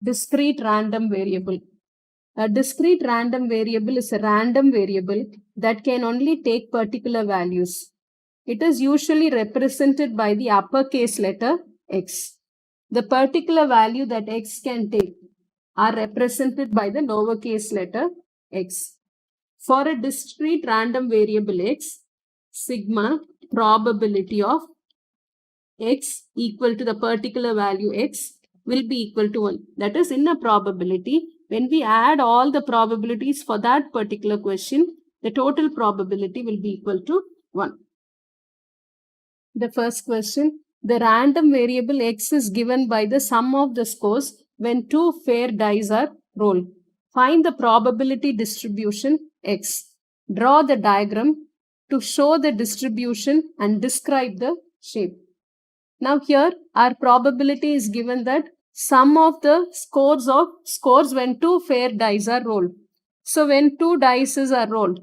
Discrete random variable. A discrete random variable is a random variable that can only take particular values. It is usually represented by the uppercase letter x. The particular value that x can take are represented by the lowercase letter x. For a discrete random variable x, sigma probability of x equal to the particular value x will be equal to 1. That is, in a probability, when we add all the probabilities for that particular question, the total probability will be equal to 1. The first question, the random variable x is given by the sum of the scores when two fair dice are rolled. Find the probability distribution x. Draw the diagram to show the distribution and describe the shape. Now here our probability is given that sum of the scores when two fair dice are rolled. So when two dices are rolled,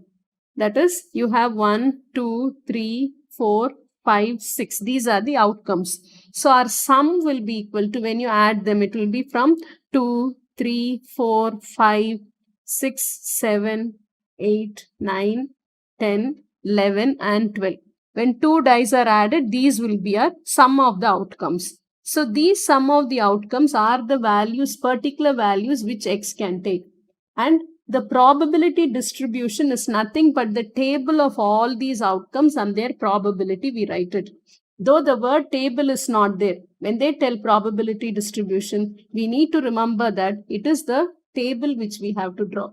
that is you have 1, 2, 3, 4, 5, 6. These are the outcomes. So our sum will be equal to, when you add them, it will be from 2, 3, 4, 5, 6, 7, 8, 9, 10, 11 and 12. When two dice are added, these will be our sum of the outcomes. So these sum of the outcomes are the values, particular values which x can take. And the probability distribution is nothing but the table of all these outcomes and their probability, we write it. Though the word table is not there, when they tell probability distribution, we need to remember that it is the table which we have to draw.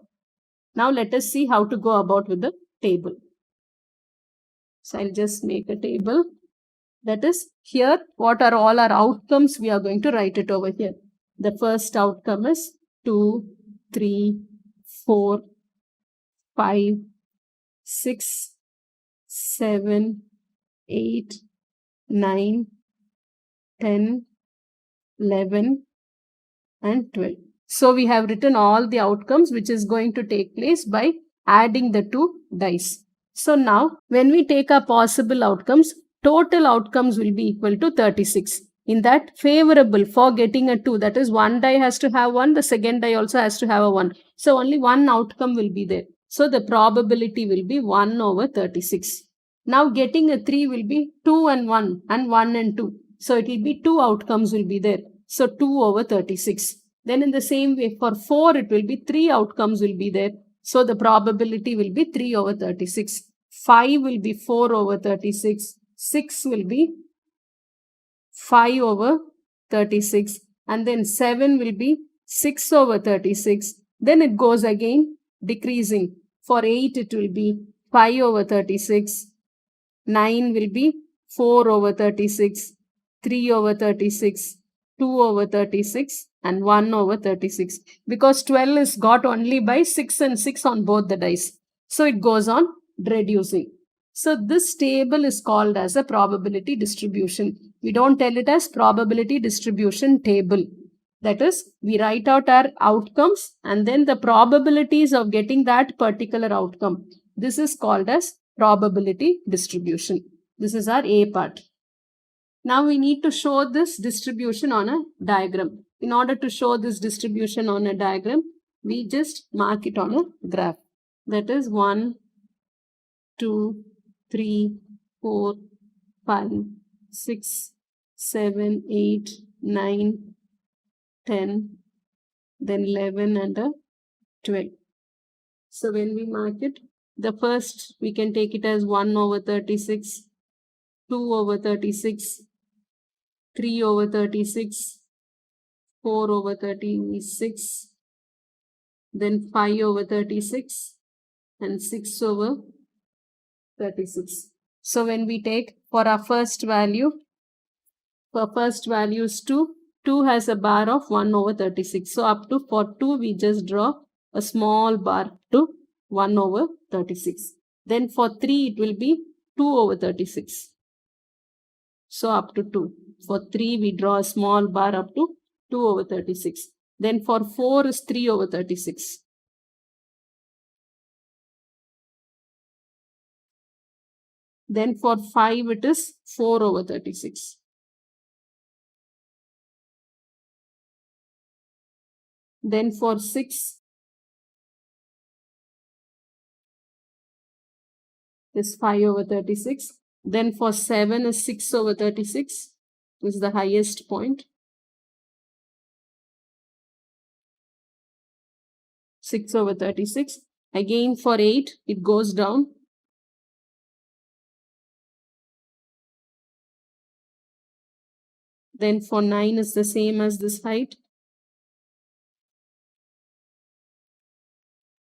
Now let us see how to go about with the table. So I'll just make a table. That is, here, what are all our outcomes? We are going to write it over here. The first outcome is 2, 3, 4, 5, 6, 7, 8, 9, 10, 11 and 12. So we have written all the outcomes which is going to take place by adding the two dice. So now when we take our possible outcomes, total outcomes will be equal to 36. In that, favorable for getting a 2, that is one die has to have 1, the second die also has to have a 1. So only one outcome will be there. So the probability will be 1 over 36. Now getting a 3 will be 2 and 1 and 1 and 2. So it will be 2 outcomes will be there. So 2 over 36. Then in the same way for 4 it will be 3 outcomes will be there. So the probability will be 3 over 36. 5 will be 4 over 36. 6 will be 5 over 36. And then 7 will be 6 over 36. Then it goes again decreasing. For 8 it will be 5 over 36. 9 will be 4 over 36. 3 over 36. 2 over 36 and 1 over 36. Because 12 is got only by 6 and 6 on both the dice. So it goes on reducing. So this table is called as a probability distribution. We don't tell it as probability distribution table. That is, we write out our outcomes and then the probabilities of getting that particular outcome. This is called as probability distribution. This is our A part. Now we need to show this distribution on a diagram. In order to show this distribution on a diagram, we just mark it on a graph. That is 1, 2, 3, 4, 5, 6, 7, 8, 9, 10, then 11 and 12. So when we mark it, the first we can take it as 1 over 36, 2 over 36, 3 over 36, 4 over 36, then 5 over 36 and 6 over 36. So when we take for our first value, for first value is 2, 2 has a bar of 1 over 36. So up to for 2 we just draw a small bar to 1 over 36. Then for 3 it will be 2 over 36. So up to 2. For 3 we draw a small bar up to 2 over 36. Then for 4 is 3 over 36. Then for 5 it is 4 over 36. Then for 6 is 5 over 36. Then for 7 is 6 over 36. This is the highest point. 6 over 36. Again for 8, it goes down. Then for 9 is the same as this height.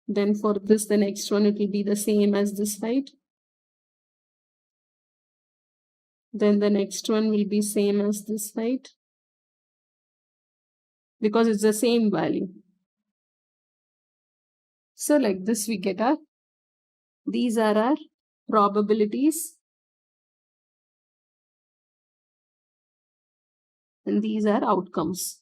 Then for this, the next one, it will be the same as this height. Then the next one will be same as this height, because it's the same value. So like this we get our, these are our probabilities. And these are outcomes.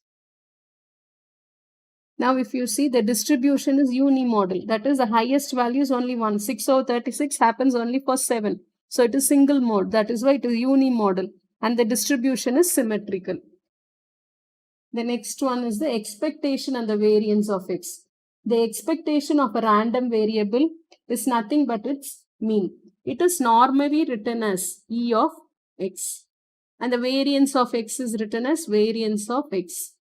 Now if you see, the distribution is unimodal. That is, the highest value is only 1. 6 over 36 happens only for 7. So it is single mode. That is why it is unimodal. And the distribution is symmetrical. The next one is the expectation and the variance of x. The expectation of a random variable is nothing but its mean. It is normally written as E of x. And the variance of x is written as variance of x.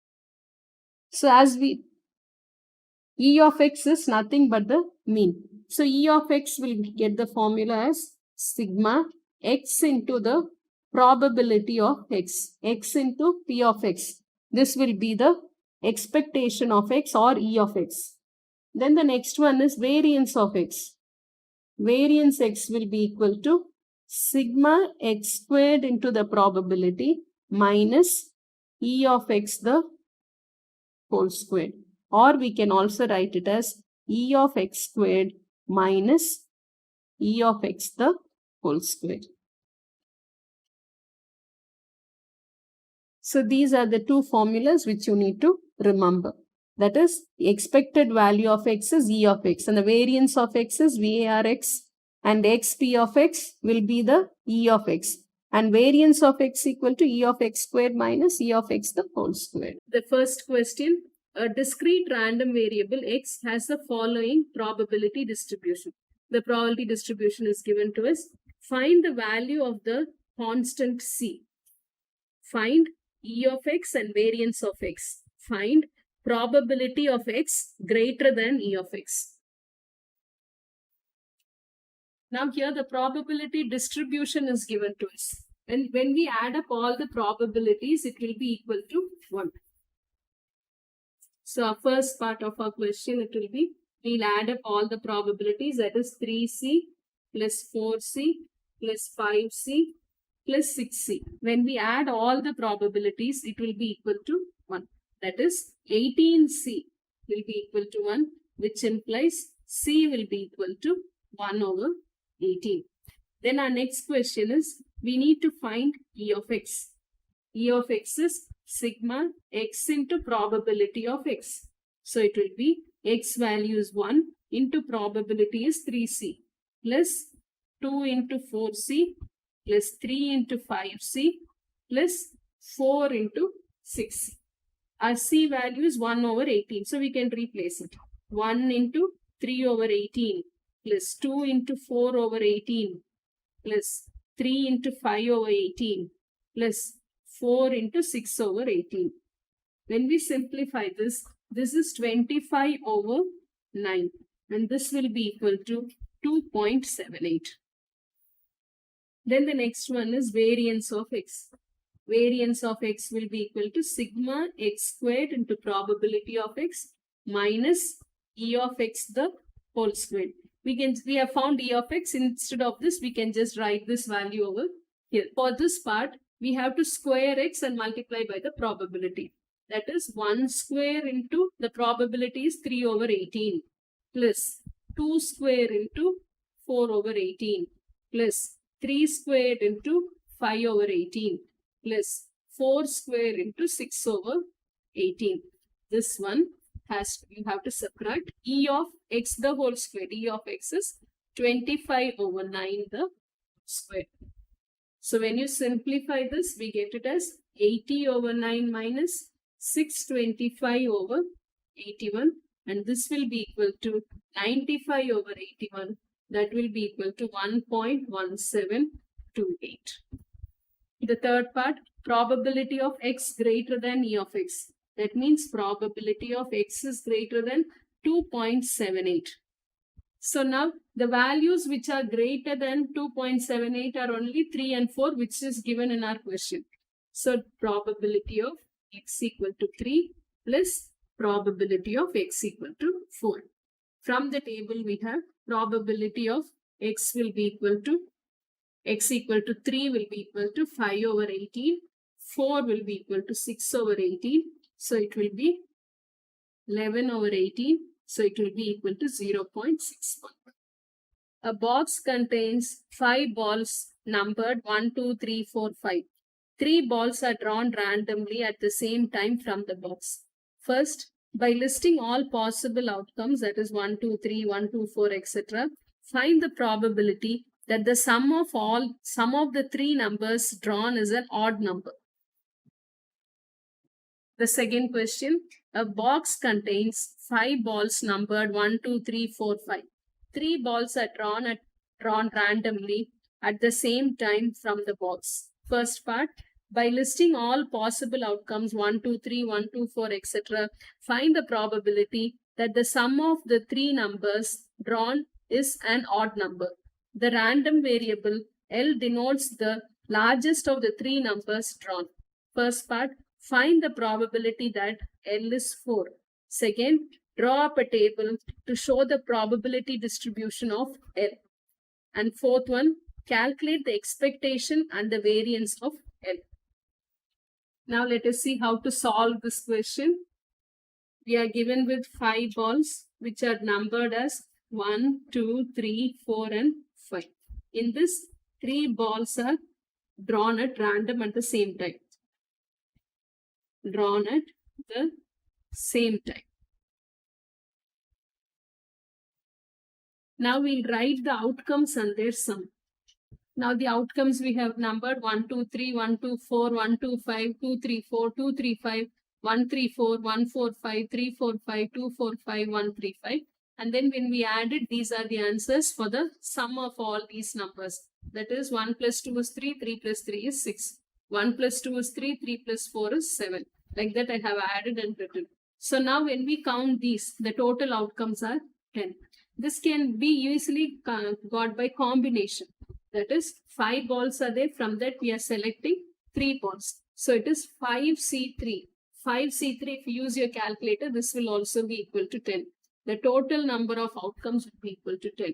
So as E of x is nothing but the mean. So E of x will get the formula as sigma x into the probability of x. X into P of x. This will be the expectation of x or E of x. Then the next one is variance of x. Variance x will be equal to sigma x squared into the probability minus E of x the whole squared. Or we can also write it as E of x squared minus E of x the whole squared. So these are the two formulas which you need to remember. That is, the expected value of x is E of x and the variance of x is VARX, and xp of x will be the E of x, and variance of x equal to E of x squared minus E of x the whole squared. The first question, a discrete random variable x has the following probability distribution. The probability distribution is given to us. Find the value of the constant c. Find E of x and variance of x. Find probability of x greater than E of x. Now here the probability distribution is given to us. And when we add up all the probabilities, it will be equal to 1. So our first part of our question, it will be, we'll add up all the probabilities, that is 3c plus 4c plus 5c plus 6c. When we add all the probabilities, it will be equal to 1. That is 18c will be equal to 1, which implies c will be equal to 1 over 18. Then our next question is, we need to find E of x. E of x is sigma x into probability of x. So it will be x value is 1 into probability is 3c plus 2 into 4c plus 3 into 5c plus 4 into 6c. Our c value is 1 over 18. So we can replace it. 1 into 3 over 18 plus 2 into 4 over 18 plus 3 into 5 over 18 plus 4 into 6 over 18. When we simplify this, this is 25 over 9. And this will be equal to 2.78. Then the next one is variance of x. Variance of x will be equal to sigma x squared into probability of x minus E of x the whole squared. We have found E of x. Instead of this, we can just write this value over here. For this part, we have to square x and multiply by the probability. That is 1 square into the probability is 3 over 18 plus 2 square into 4 over 18 plus 3 squared into 5 over 18 plus 4 square into 6 over 18. This one you have to subtract E of x the whole square. E of x is 25 over 9 the square. So when you simplify this, we get it as 80 over 9 minus 625 over 81, and this will be equal to 95 over 81. That will be equal to 1.1728. The third part, probability of x greater than e of x. That means probability of x is greater than 2.78. So now the values which are greater than 2.78 are only 3 and 4, which is given in our question. So probability of x equal to 3 plus probability of x equal to 4. From the table we have probability of x will be equal to x equal to 3 will be equal to 5 over 18. 4 will be equal to 6 over 18. So it will be 11 over 18. So it will be equal to 0.61. A box contains 5 balls numbered 1, 2, 3, 4, 5. 3 balls are drawn randomly at the same time from the box. First, by listing all possible outcomes, that is 1, 2, 3, 1, 2, 4, etc., find the probability that the sum of the 3 numbers drawn is an odd number. The second question, a box contains 5 balls numbered 1, 2, 3, 4, 5. 3 balls are drawn randomly at the same time from the box. First part, by listing all possible outcomes 1, 2, 3, 1, 2, 4, etc., find the probability that the sum of the 3 numbers drawn is an odd number. The random variable L denotes the largest of the 3 numbers drawn. First part, find the probability that L is 4. Second, draw up a table to show the probability distribution of L. And fourth one, calculate the expectation and the variance of L. Now let us see how to solve this question. We are given with 5 balls which are numbered as 1, 2, 3, 4 and 5. In this, 3 balls are drawn at random at the same time. Drawn at the same time. Now we'll write the outcomes and their sum. Now the outcomes we have numbered 1, 2, 3, 1, 2, 4, 1, 2, 5, 2, 3, 4, 2, 3, 5, 1, 3, 4, 1, 4, 5, 3, 4, 5, 2, 4, 5, 1, 3, 5. And then when we added, these are the answers for the sum of all these numbers. That is 1 plus 2 is 3, 3 plus 3 is 6. 1 plus 2 is 3, 3 plus 4 is 7. Like that I have added and written. So now when we count these, the total outcomes are 10. This can be easily got by combination. That is 5 balls are there. From that we are selecting 3 balls. So it is 5C3. 5C3, if you use your calculator, this will also be equal to 10. The total number of outcomes will be equal to 10.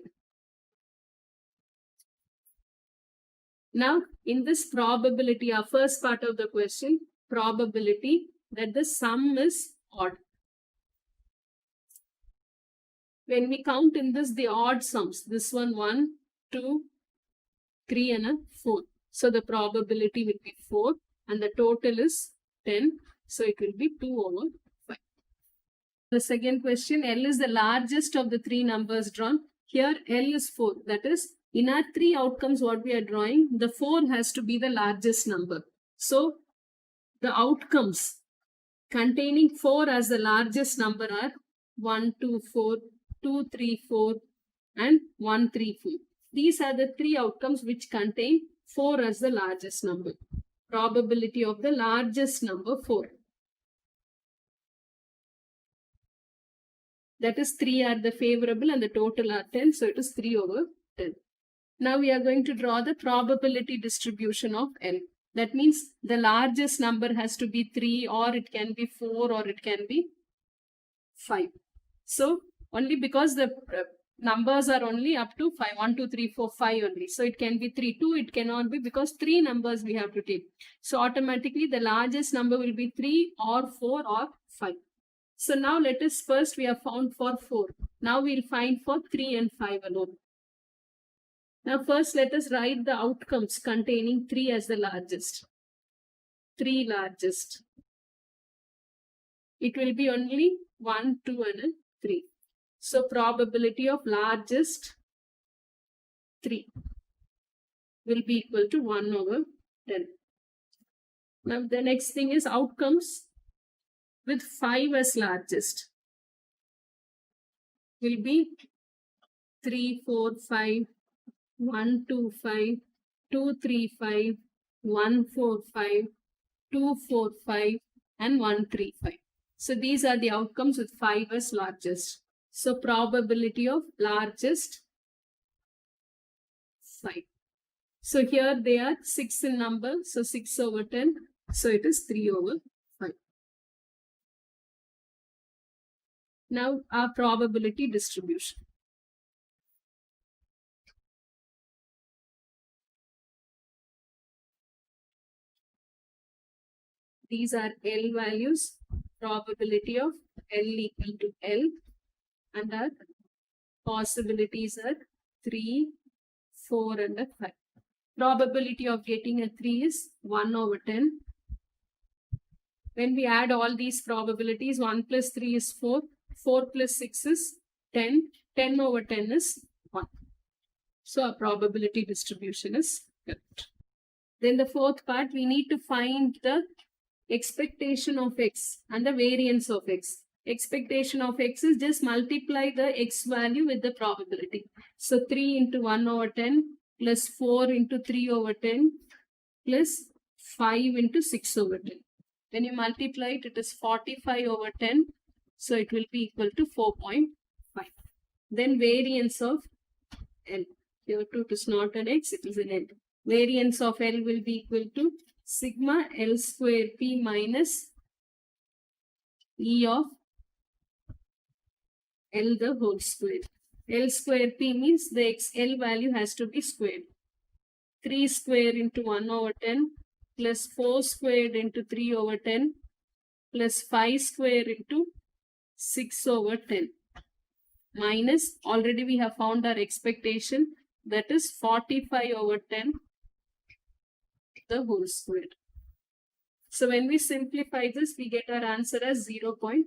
Now, in this probability, our first part of the question, probability that the sum is odd. When we count in this, the odd sums, this one 1, 2, 3 and a 4. So the probability will be 4 and the total is 10. So it will be 2 over 5. The second question, L is the largest of the 3 numbers drawn. Here L is 4. That is, in our 3 outcomes what we are drawing, the 4 has to be the largest number. So the outcomes containing 4 as the largest number are 1, 2, 4, 2, 3, 4 and 1, 3, 4. These are the 3 outcomes which contain 4 as the largest number. Probability of the largest number 4. That is 3 are the favorable and the total are 10. So it is 3 over 10. Now we are going to draw the probability distribution of L. That means the largest number has to be 3 or it can be 4 or it can be 5. So only because the numbers are only up to 5. 1, 2, 3, 4, 5 only. So it can be 3. 2 it cannot be because 3 numbers we have to take. So automatically the largest number will be 3 or 4 or 5. So now let us first we have found for 4. Now we'll find for 3 and 5 alone. Now first let us write the outcomes containing 3 as the largest. 3 largest. It will be only 1, 2 and 3. So probability of largest 3 will be equal to 1 over 10. Now the next thing is outcomes with 5 as largest. will be 3, 4, 5, 1, 2, 5, 2, 3, 5, 1, 4, 5, 2, 4, 5, and 1, 3, 5. So these are the outcomes with 5 as largest. So probability of largest 5. So here they are 6 in number. So 6 over 10. So it is 3 over 5. Now our probability distribution. These are L values, probability of L equal to L, and our possibilities are 3, 4, and 5. Probability of getting a 3 is 1 over 10. When we add all these probabilities, 1 plus 3 is 4, 4 plus 6 is 10, 10 over 10 is 1. So our probability distribution is correct. Then the fourth part, we need to find the expectation of x and the variance of x. Expectation of x is just multiply the x value with the probability. So 3 into 1 over 10 plus 4 into 3 over 10 plus 5 into 6 over 10. When you multiply it, it is 45 over 10. So it will be equal to 4.5. Then variance of L. Here too, it is not an x, it is an L. Variance of L will be equal to sigma L square P minus E of L the whole square. L square P means the L value has to be squared. 3 square into 1 over 10 plus 4 squared into 3 over 10 plus 5 square into 6 over 10 minus, already we have found our expectation, that is 45 over 10 the whole square. So when we simplify this, we get our answer as 0.4.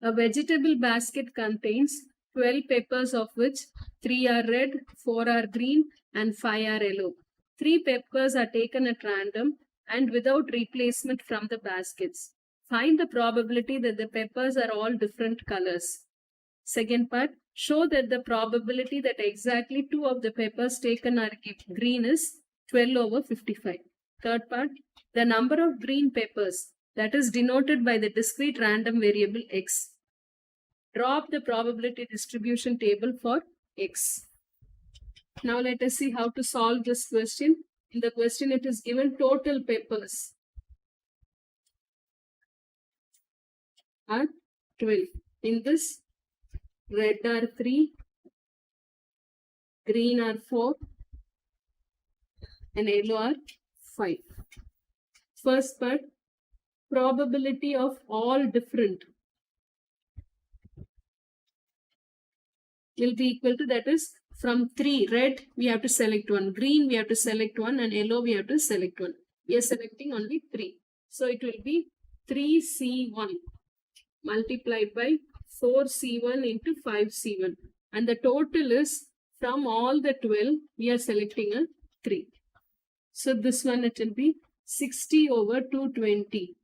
A vegetable basket contains 12 peppers, of which 3 are red, 4 are green, and 5 are yellow. 3 peppers are taken at random and without replacement from the baskets. Find the probability that the peppers are all different colors. Second part, show that the probability that exactly 2 of the peppers taken are green is 12 over 55. Third part, the number of green peppers, that is denoted by the discrete random variable x. Draw up the probability distribution table for x. Now let us see how to solve this question. In the question, it is given total peppers are 12. In this, red are 3, green are 4, and yellow are 5. First part, probability of all different will be equal to, that is, from 3, red we have to select 1, green we have to select 1, and yellow we have to select 1. We are selecting only 3. So it will be 3C1 multiplied by 4C1 into 5C1. And the total is, from all the 12, we are selecting a 3. So this one, it will be 60 over 220.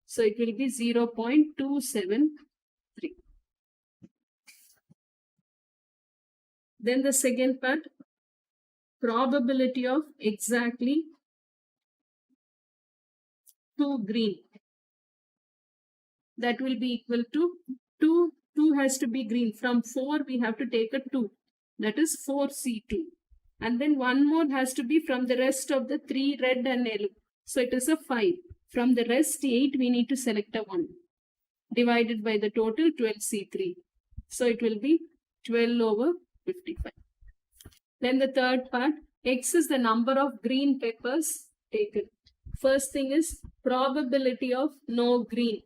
So it will be 0.273. Then the second part, probability of exactly 2 green. That will be equal to 2 has to be green. From 4 we have to take a 2. That is 4C2. And then one more has to be from the rest of the 3 red and yellow. So it is a 5. From the rest 8 we need to select a 1. Divided by the total 12C3. So it will be 12 over 55. Then the third part, x is the number of green peppers taken. First thing is probability of no green.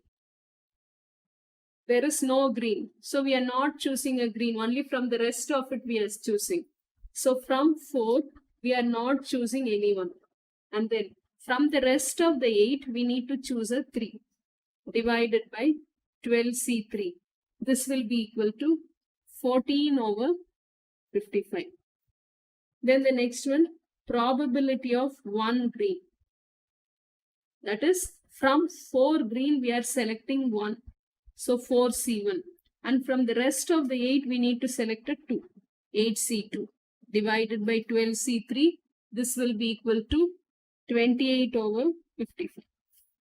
There is no green. So we are not choosing a green. Only from the rest of it we are choosing. So from 4, we are not choosing anyone. And then from the rest of the 8, we need to choose a 3. Divided by 12C3. This will be equal to 14 over 55. Then the next one, probability of 1 green. That is, from 4 green, we are selecting 1. So 4C1. And from the rest of the 8, we need to select a 2. 8C2 divided by 12C3. This will be equal to 28 over 55.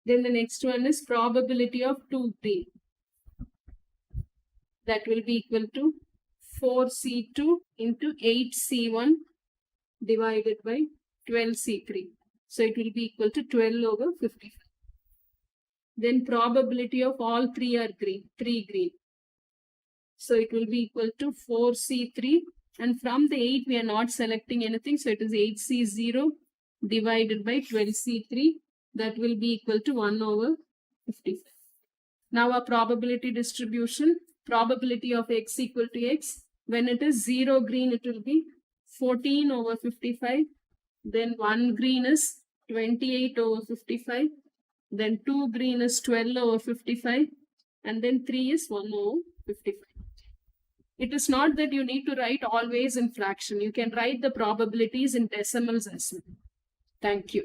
Then the next one is probability of 2 green. That will be equal to 4C2 into 8C1 divided by 12C3. So it will be equal to 12 over 55. Then probability of all 3 are green, 3 green. So it will be equal to 4C3. And from the 8, we are not selecting anything. So it is 8C0 divided by 12C3. That will be equal to 1 over 55. Now our probability distribution, probability of x equal to x. When it is 0 green, it will be 14 over 55. Then 1 green is 28 over 55. Then 2 green is 12 over 55. And then 3 is 1 over 55. It is not that you need to write always in fraction. You can write the probabilities in decimals as well. Thank you.